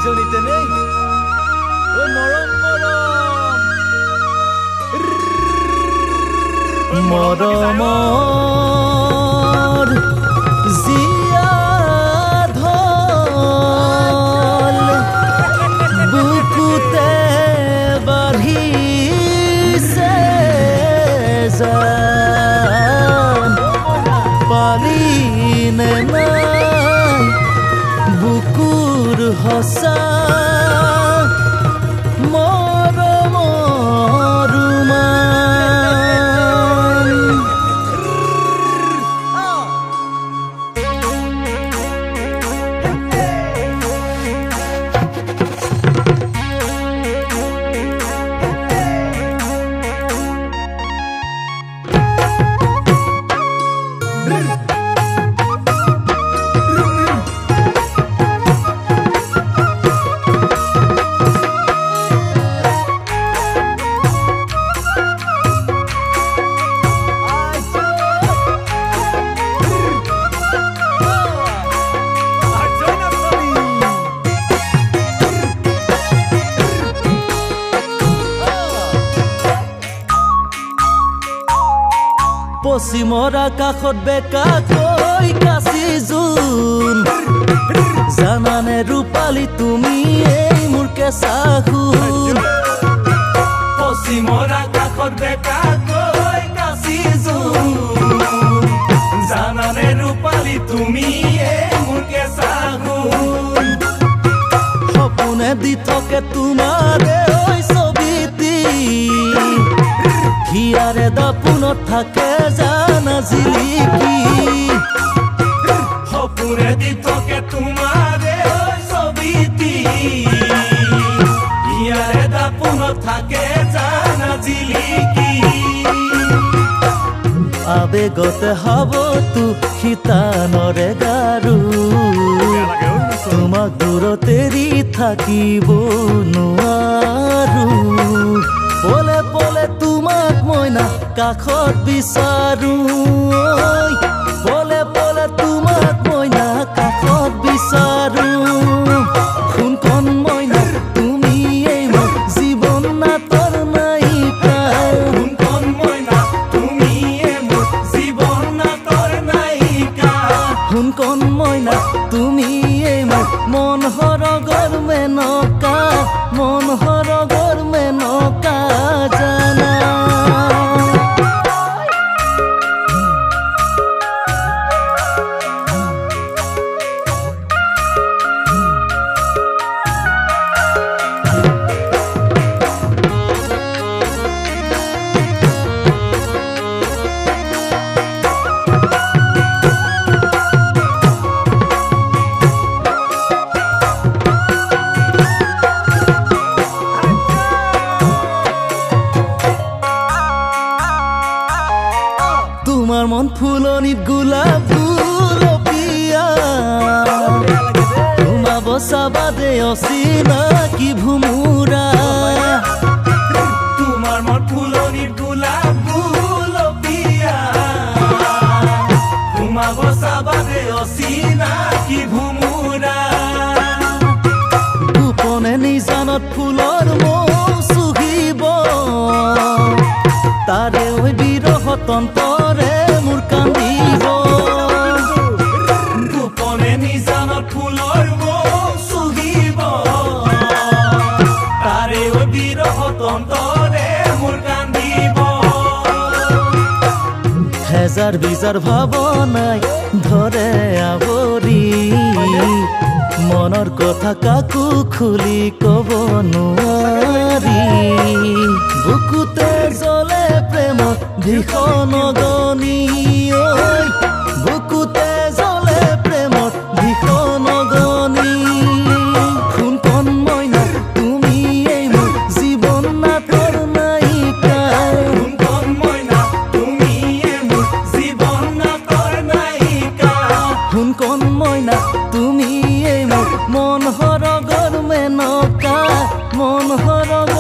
দুইজনীতে নেই ও নৰম নৰম মৰমৰ জিয়া ধল বুকুতে বাঢ়িছে জান পালিনে নাই বুকুৰ হসা পশ্চিমৰ আকাশত বেকাকৈ কাচি জোন জানানে ৰূপালী তুমি এই মোৰ কেঁচা সোণ পশ্চিমৰ আকাশত বেকাকৈ কাচি জোন জানানে ৰূপালী তুমি এই মোৰ কেঁচা সোণ সপোনে দি থাকে তোমাৰে ঐ ছবিটি হিয়াৰে দাপোনত থাকে জানা জিলিকি সপোনে দি থাকে তোমাৰে ঐ ছবিটি হিয়াৰে দাপোনত থাকে জানা জিলিকি আবেগতে হবতো শীতানৰে গাৰু তোমাক দূৰত এৰি থাকিব নোৱাৰো পলে পলে তোমাক মইনা কাষত বিচাৰো পলে পলে তোমাক মইনা কাষত বিচাৰো কোনখন মইনা তুমি এই মোৰ জীৱন নাতৰ নায়িকা কোনখন মইনা তুমি এই মোৰ জীৱন নাতৰ নায়িকা কোনখন মইনা তুমি এই মোৰ মন হৰগৰ মেনকা মন হৰগৰ মেনকা জানা তোমাৰ মন ফুলনিত গোলাপ গুলপীয়া তোমা বসা বাদে অচিনাকি ভুমুৰা তোমাৰ মন ফুলনিত গোলাপ গুলপীয়া তোমা বসা বাদে অচিনাকি ভুমুৰা গোপনে নিজানত ফুলৰ মৌ চুহিব তাৰে ঐ বিৰহ তন্তৰে মোৰ কান্দিব গোপনে নিজানত ফুলৰ মৌ চুহিব তাৰে ঐ বিৰহ তন্তৰে মোৰ কান্দিব হেজাৰ বিজাৰ ভাৱনাই ধৰে আৱৰি মনৰ কথা কাকো খুলি কব নোৱাৰি বুকুতে জ্বলে প্ৰেমত ভীষণ অগনি বুকুতে জ্বলে প্ৰেমত ভীষণ অগনি কোনখন মইনা তুমি এই মোৰ জীৱন নাতৰ নায়িকা কোনখন মইনা তুমি এই মোৰ জীৱন নাতৰ নায়িকা কোনখন মইনা তুমি এই মোৰ মন হৰগৰ মেনকা মন হৰগৰ